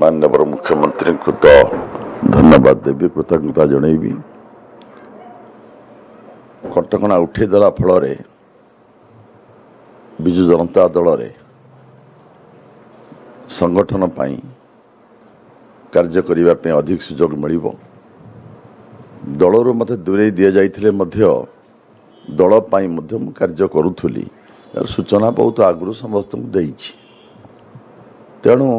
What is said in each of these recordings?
माननीय मुख्यमंत्री को तो धन्यवाद देवी कृतज्ञता जनइबी कटकणा उठेदेला फल विजु जनता दल संगठन पाई कार्य करने अधिक सुजोग मिल दलर मत दूरे दि जाइए दल कार्य करुली सूचना बहुत आगु समस्त तेणु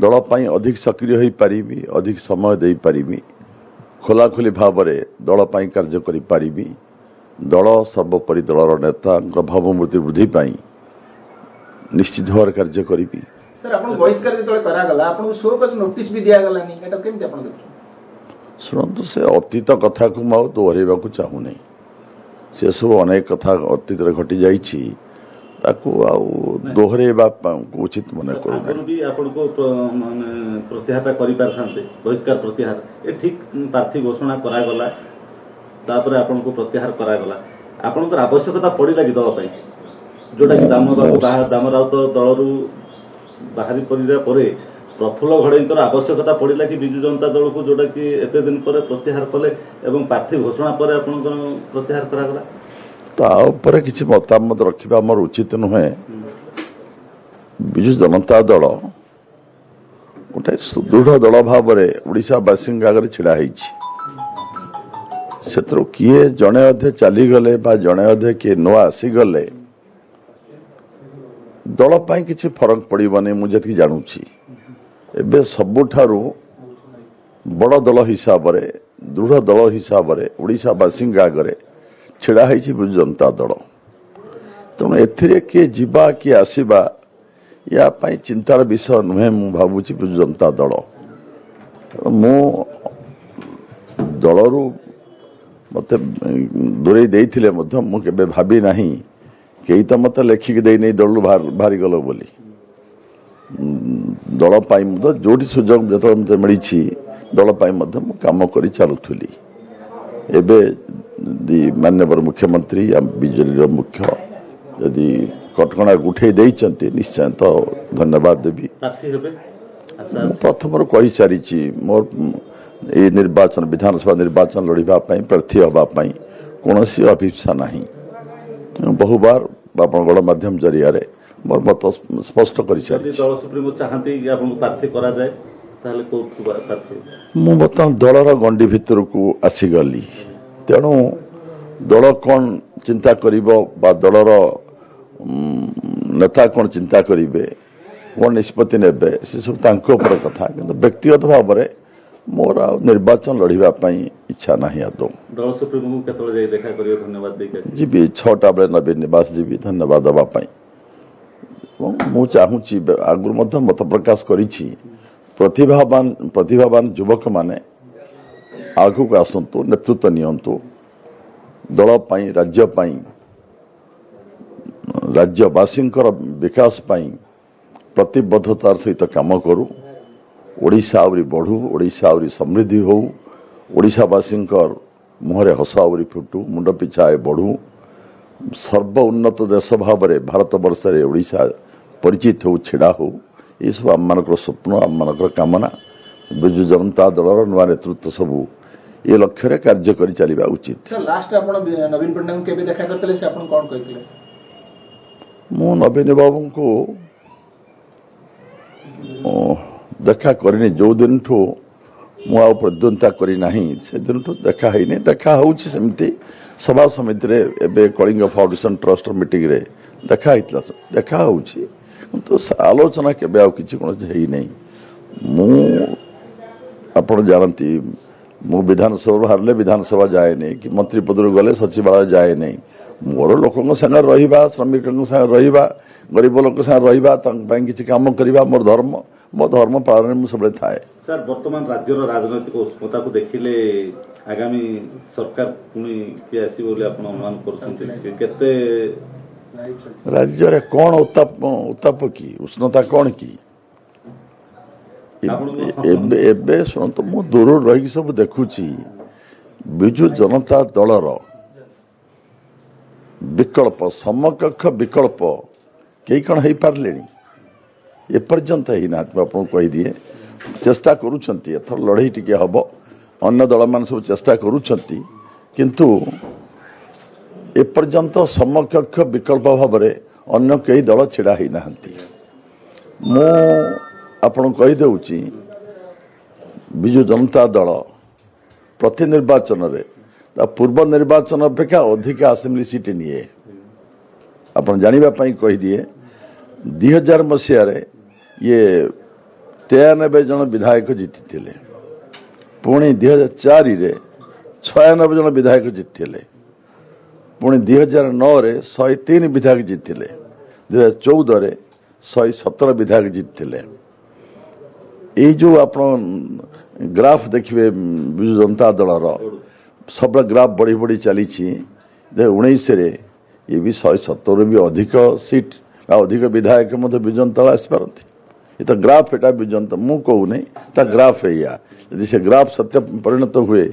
दल अधिक सक्रिय हो पारि अधिक समय दे पारि खोलाखोली भाव में दल कार्य करि पारिबी दल सर्वोपरि दलर नेता भावमूर्ति वृद्धि पाई निश्चित भाव कार्य करी। सर आपण बहिष्कार जतले करागला आपण शो कच नोटिस भी दिया गलानी एटा केमते आपण देखु सुनंतु से अतीत कथा को माउ दोहरेबा को चाहू नहीं से सब अनेक कथा अतीत रे घटी जाईछि ताकू आ दोहरेबा उचित मने करू नहीं भी आपण को माने प्रत्याहार करि परथांते बहिष्कार प्रत्याहार ए ठीक प्रार्थी घोषणा करागला तापर आपण को प्रत्याहार करागला आपनकर आवश्यकता पड़ी लागी दल पई जोटा कि दामराउत दलरू बाहरी पड़िया परे प्रफुल्ल घड़ईकर आवश्यकता पड़ा कि विजु जनता दल को जोटा कि एते दिन पर प्रत्याहार कले एवं प्रार्थी घोषणा पर आपनकर प्रत्याहार करागला तापर किसी मतामत रखा आम उचित नुहे विजु जनता दल गोटे सुदृढ़ दल भाव में ओडावासी आगे छिड़ा से किए जड़े अधे चलीगले जड़े अधे किए नुआ आसीगले दल पाई किसी फरक पड़ोनी मुझे जानूची एबे सबुठारु बड़ दल हिसाब रे दृढ़ दल हिसाब रे ओडावासी आगे छिड़ा विजु जनता दल तेणु एथिरे किए जीवा किए आसीबा या पाई चिंतार विषय नुहे मु भावुची विजु जनता दल मु दलरू मते दूरे देइथिले मध्य मु केबे भाबी नाही कई तो मत लेखिक दे नहीं दल बाहरी गल बोली दल जोटी सुजोग जो मत मिली दल कम कर चलुली एबे माननीय मुख्यमंत्री बीजेडी मुख्य यदि कटकणा उठे देइचंती निश्चय तो धन्यवाद देवी प्रथम कही सारी मोर ये निर्वाचन विधानसभा निर्वाचन लड़िबा प्रार्थी होगापाई कौन अभिप्सा नहीं बहुबार गणमाध्यम जरिया मोर मत स्पष्ट कर बर्तमान दलर गंडी भितर को आसीगली तेणु दल कौन चिंता करा दलर नेता कौन चिंता करेंगे कौन निष्पत्ति ने से सब कथा कि व्यक्तिगत भाव में मोर निर्वाचन लड़ाई इच्छा ना आदौ जी 6टा बेले नवीन निवास जी धन्यवाद देवाई मु चाहूँगी आगुरी मत प्रकाश करी प्रतिभावान युवक माने आगु को आसतु नेतृत्व नियंतु दल पाई राज्यवासी विकास पाई प्रतिबद्धतार सहित काम करू ओडिशा आउरी बढ़ू ओडिशा आउरी समृद्धि हो ओडिशावासी मुहरे हस आउरी फुटू मुंड पिछा बढ़ू सर्व उन्नत देश भाव में भारत वर्ष में ओडिशा परिचित हो छिड़ा हो ये सब आम स्वप्न आम कामना विजु जनता दलर नुआ नेतृत्व सबू ये लक्ष्य कार्य कर चलवा उचित नवीन पट्टनायक केबे देखा करतले से आपण कोन कहतिले मु नवीन बाबू को देखा करनी जो दिन ठू मुझे प्रतिद्वंदिता करना से दिन ठू देखा है देखा होमती सभा समिति रे एबे कलिंग फाउंडेशन ट्रस्ट मीटिंग रे देखा देखा तो आलोचना के किसी कौन है नहीं मुझे जानती मु विधानसभा बाहर विधानसभा जाए नहीं कि मंत्री पद गले सचिवालय जाए नहीं मोर लोकों संगे रहा श्रमिकों संगे रहा गरीब लोक संगे रहा किसी काम करवा मोर धर्म मो धर्म पालन में सब थाए। सर वर्तमान राज्यर राजनैतिक उष्णता को देखिले आगामी सरकार पुणी किए आसी बोले आपण अनुमान करछन्ते केते राज्य रे कोन उत्ताप की उष्णता कोन की एबे सुनतो मु दूर रही सब देखुची विजु जनता दलर विकल्प समकक्ष विकल्प कई कण हो पारे एपर्यंत ही ना आपको कहीदिए चेष्टा करुँच एथर लड़ई टिके हम अन्य दल मान सब चेष्टा करुँच किंतु एपर्यंत समकक्ष विकल्प भाव में अन्य कई दल छिड़ा ही ना मु आपन कहीदे विजु जनता दल प्रति निर्वाचन रे पूर्व निर्वाचन अपेक्षा अधिक आसेम्बली सीट निए आपन जानिबा पई कहीदिए 2000 मसीह ये 93 जन विधायक जीति पुणी 2004 रे 96 जन विधायक जीति पुणी 2009 रे 103 विधायक जीति 2014 रे 117 विधायक जीति ये जो आप ग्राफ देखिए विजु जनता दलर सब ग्राफ बढ़ी बढ़ी चली 19 ये भी 170 भी अधिक सीट अधिक विधायक विजु जनता आसपारती ये तो ग्राफ एटा विजु जनता मु कहू नहीं ग्राफ है या यदि से ग्राफ सत्य परिणत हुए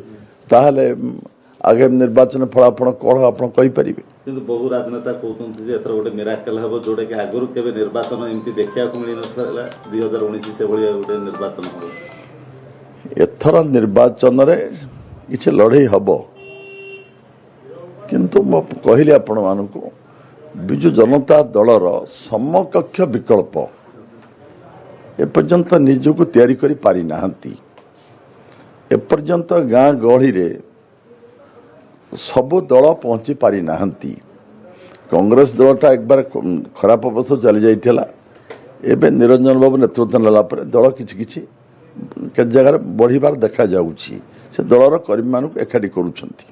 ताहले आगे निर्वाचन फलाफल कौन आप कहींपारे किंतु बहु राजनेता कहते हैं एथर गोटे मिराकल हम जोटा कि आगुरी केवे निर्वाचन एमती देखा मिल ना 2019 से भाई गोटे निर्वाचन हो एथर निर्वाचन रे किसी लड़ई हम किंतु मु कहली आपण मानक विजु जनता दलर समकक्ष विकल्प एपर्यंत निजक तैयारी करि पारि नाहंती एपर्यंत गाँ गहली रे सबु दल पहुंची पारि नाहंती कांग्रेस दलटा एक बार खराब अवस्था चली जाइथिला एबे निरंजन बाबू नेतृत्व नेला पर दल किछि किछि के जगह बढ़िबार देखा जाउछि से दलर कर्मी मानक एकाठी करूछंती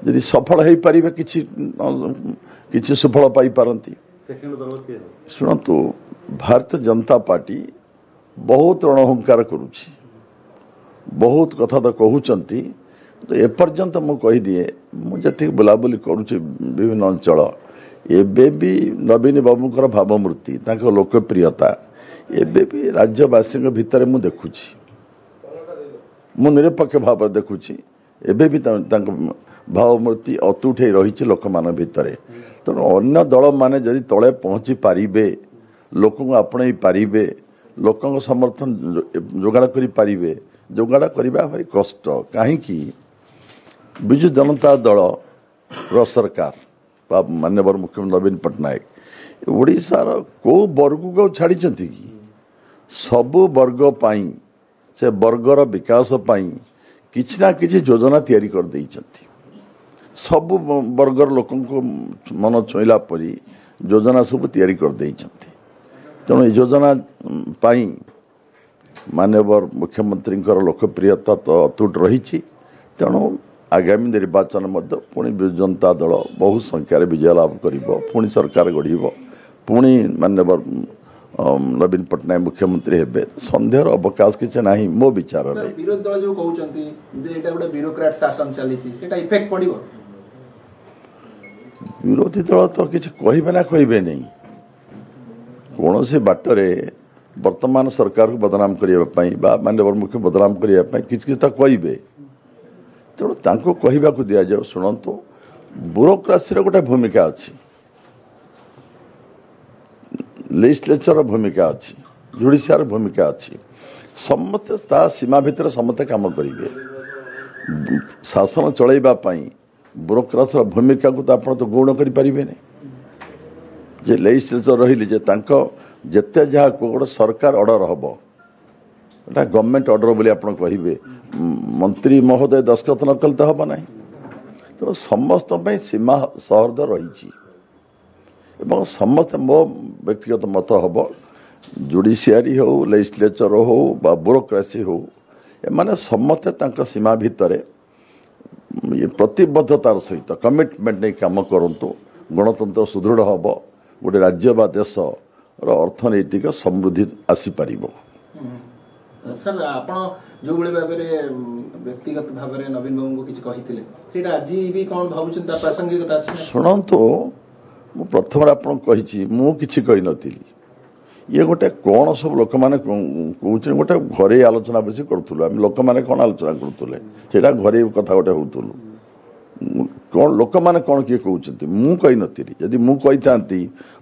यदि सफल हो पारे किसी सुफल पाई पारती शुणु भारतीय जनता पार्टी बहुत रणअहंकार करुच्ची बहुत कथा तो कहते तो एपर्यंत मु कहीदिए मुझे बुलाबुली करुच्ची विभिन्न अंचल एबे भी नवीन बाबूंकर भावमूर्ति लोकप्रियता एबे भी राज्यवासी भितर मु देखुची मु निरपेक्ष भाव देखुची एबे भी भावमूर्ति अतुट रही लोक मान भितर तेणु अन्य दल माने जदि तले पहुँची पारिबे लोक आपणई पारिबे लोक समर्थन जोगाड़ करि पारिबे जोगाड़ करबा भारी कष्ट कहीं विजु जनता दल रो सरकार माननीय मुख्यमंत्री नवीन पट्टनायक ओडिशार को वर्ग को छाड़ी कि सबु वर्ग पाई से वर्गर विकास पाई किछि ना किछि योजना तैयारी कर देइछंती सब वर्गर लोक मन छुईला परी योजना सब तैयारी कर देइछंती तेणु योजना पाई माननीय मुख्यमंत्री लोकप्रियता तो अतुट रही तेणु आगामी निर्वाचन मध्य पुणी विजु जनता दल बहु संख्यार विजय लाभ कर पुणी सरकार गढ़ पुणी माननीय नवीन पट्टनायक मुख्यमंत्री हेबे संदेहर अवकाश किसी ना मो विचार विरोधी दल जो कहते गोटे ब्यूरोक्राट शासन चली इफेक्ट पड़ो विरोधी दल तो किसी कहे ना कहे नहीं कौन से बाटरे वर्तमान सरकार को बदनाम करने माननीय मुख्य बदनाम करने किसी तो कहे तेणु तांको कहवा को दि जाओ शुणु ब्यूरोक्रासी गोटे भूमिका अच्छी लेजिस्लेचर भूमिका अच्छी जुडिशियल भूमिका अच्छी समस्ते ता सीमा भितर समस्ते काम करेंगे शासन चलैवाई ब्यूरोक्रासी भूमिका को तो आप तो गौण करें जे लेजिस्लेचर रही जेते जहाँ गोटे सरकार ऑर्डर हम एटा गवर्नमेंट ऑर्डर बोली आप कहे मंत्री महोदय दस्तखत न कले तो हम ना तो समस्त सीमा सहृद रही समस्त मो व्यक्तिगत मत हम जुडिशियरी हो लेजिस्लेचर हो बा ब्यूरोक्रेसी हो एमाने समस्ते सीमा भितर ये प्रतिबद्धतार सहित कमिटमेंट नहीं काम करंतु गणतंत्र सुदृढ़ हम गोटे राज्य बा देश अर्थनैतिक समृद्धि आसीपर सर आप जो भाव व्यक्तिगत भाव नवीन बाबू को किसी कही आज भी कौन भावुं प्रासंगिकता शुणु मु प्रथम आपड़ी मुझे कही नी ये गोटे कौन सब लोक मैंने कौन गोटे घरे आलोचना बेस करूँ लोक मैंने कौन आलोचना करूँ घरे कथा गोटे हूँ कौन लोक मैंने कौन किए कहते मु कही नी जदि मु कही था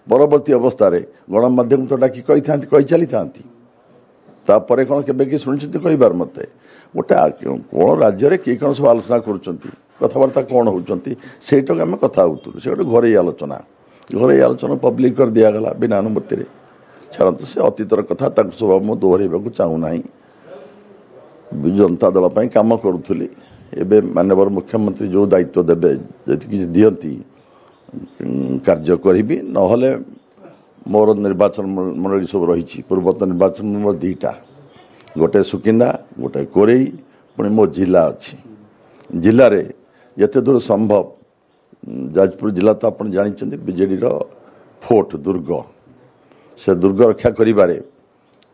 परवर्ती अवस्था गणमाध्यम तो डाकी कही था कही चली था तापर कौन के कि शुणी कहबार मत गोटे कौन राज्य किए कौन सब आलोचना कथबार्ता कौन होती से आम कथा होलु से गोटे घरे आलोचना पब्लिक कर दिगला बिना अनुमति छाड़ू से अतीतर कथा सब मुझे दोहरवा चाहूना विजु जनता दल कम करुली एवं माननीय मुख्यमंत्री जो दायित्व देवे जदि किसी दियंती कार्य करी नहले मोर निर्वाचन मंडली सब रही पूर्वतन निर्वाचन मंडल दीटा गोटे सुकिंदा गोटे कोरेई पुणी मो जिला अच्छी जिले में जिते दूर संभव जाजपुर जिला तो आप जानते बीजेडी फोर्ट दुर्ग से दुर्ग रक्षा करिबारे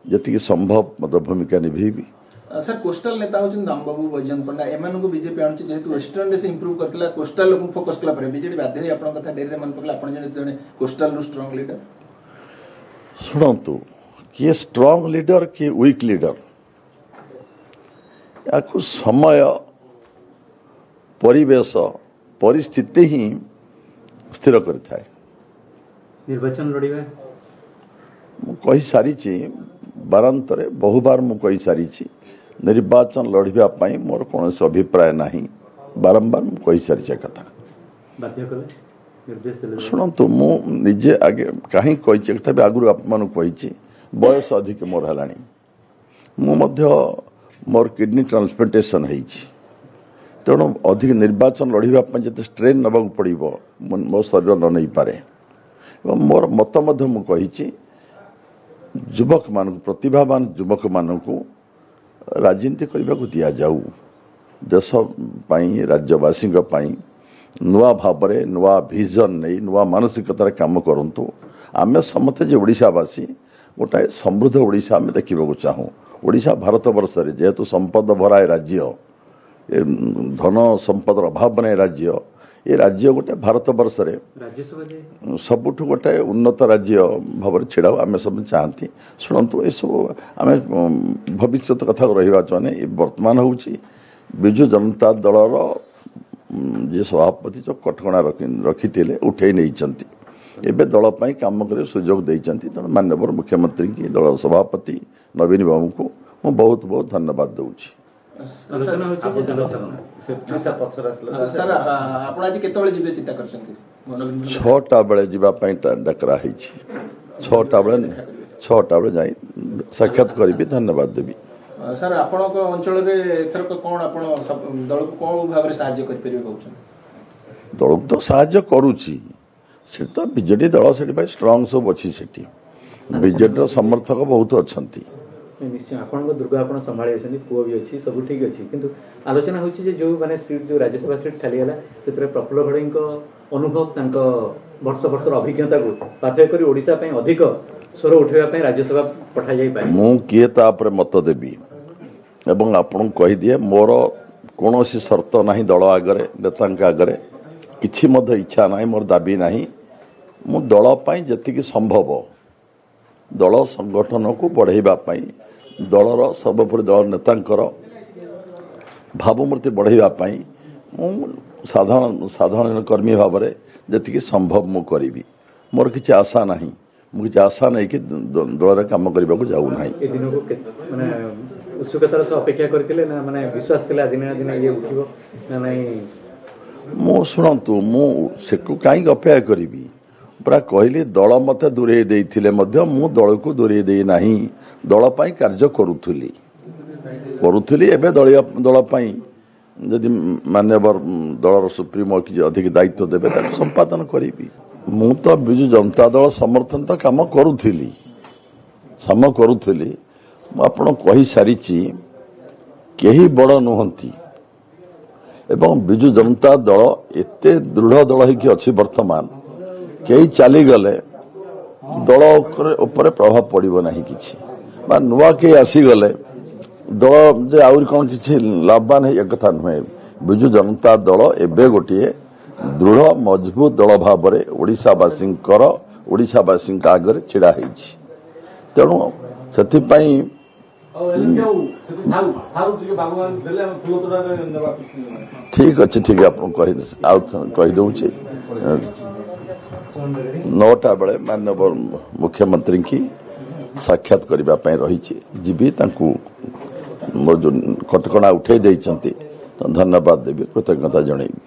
जी संभव मत भूमिका निभेबी सर कोस्टल नेता होचन दामबाबू वैजयंत पंडा एमान को बीजेपी आणुची जेहेतु वेस्टर्न रे से इंप्रूव करतला कोस्टल लोक फोकस कला पर बीजेडी बाध्य होई आपन कथा डेरे मन पकला आपन जने कोस्टल रो स्ट्रांग लीडर सुनंतु किए स्ट्रांग लीडर किए वीक लीडर याकु समय परिवेश परिस्थिति ही स्थिर करिथाय निर्वाचन लड़िबा मु कहि सारी बारांतरे बहुबार मु कहि सारी निर्वाचन लड़िबा पई मोर कौन अभिप्राय नहीं बारंबार मु कहि सारी कथा बाध्य कले निर्देश देले शुणु मु निजे आगे कहीं कही तभी आगु आपन कही बयस अधिक मोर है मोर किडनी ट्रांसप्लांटेशन होती तेणु अधिक निर्वाचन लड़ाई जिते स्ट्रेन नवाक पड़ो मो शरीर न नहीं पारे मोर मत मुझे युवक मान प्रतिभावान युवक मानक राजनीति करने को दि जाऊ देश राज्यवासी नुआ भाव नुआ विजन नहीं नुआ मानसिकतार काम करूँ आम समस्ते जो ओडिशावासी गोटाए समृद्ध ओडिशा आम देखा चाहूँ ओडिशा भारत वर्ष जेहेतु संपद भराए राज्य धन संपदर अभाव बनाए राज्य ये राज्य गोटे भारत वर्ष सबुठ गोटे उन्नत राज्य भाव छिड़ा आम सब चाहती शुणु ये सब आम भविष्य कथा रहा चाहे वर्तमान हूँ विजु जनता दलर जे सभापति जो कटकणा रखी उठे नहीं एवं दलपाई कम कर सुजोग देते तेणु माननीय मुख्यमंत्री की दल सभापति नवीन बाबू को मुझे बहुत बहुत धन्यवाद दूची सर आपण आज केतबेले जिबे चिंता करछंती 6टा बेले जीवाई डाकरा है 6टा बेले जाई साक्षात करी धन्यवाद देवी सर आपण अंचल एथर कौन आप दल को कौन भाव में साहाय्य करें दल तो साहाय्य करुच्ची से तो बीजेडी दल से स्ट्रंग सब अच्छी से बीजेडी समर्थक बहुत अच्छा निश्चय आपण दुर्ग आप संभाली पुओ भी अच्छी सब ठीक अच्छी किंतु आलोचना होची जो माने सीट जो राज्यसभा सीट खाली है से प्रफुल्ल घड़ई अनुभव वर्ष वर्षर अभिज्ञता को पाथय कर ओडिशा पई अधिक स्वर उठाइबा राज्यसभा पठा जाई पाए मु किए तापर मत देबी एवं आपन कहि दिए मोर कौन शर्त नहीं दल आगरे नेता आगरे किछि मध्य इच्छा नहीं मोर दाबी नहीं मु दल पई जति संभव दल संगठन को बढ़ाइबा पई दलर सर्वोपरि दल नेतांकर भावमूर्ति बढ़ाइबा पई मु साधारण कर्मी भाव में जी संभव मु करी मोर किसी आशा नहीं मुझे आशा नहीं कि दल कम करने को जाऊ ना उत्सुकतार सह अपेक्षा करथिले ना माने विश्वास थिला दिन ना दिन ये उठिबो ना नहीं मो सुनंतु मु सेकु काई अपेक्षा करी पूरा कहली दल मत दूरे देइथिले मध्य मु दल को दूरे दे नाही दल पाई कार्य करुथुली एबे दल पाई जदि माननीय दलर सुप्रीमो कि अधिक दायित्व देबे ताको संपादन करी मु तो बिजु जनता दल समर्थन तो काम करुथुली आपण कही सारी केही बड़ नुहंती एवं बिजु जनता दल एते दृढ़ दल होगी अच्छी वर्तमान कई चली गले दल उपरे प्रभाव पड़ो ना कि नुआ कई आसीगले दल जे आउरी कौन किसी लाभवान है कथा नुहे बिजु जनता दल एबे गोटे दृढ़ मजबूत दल भाव में ओडिशावासी आगे छिड़ा तेणु से ठीक अच्छे ठीक आप कहीदे 9टा बेले माननीय मुख्यमंत्री की साक्षात करने रही जीवी मोर जो कटकणा उठे धन्यवाद देवी कृतज्ञता जनइबी।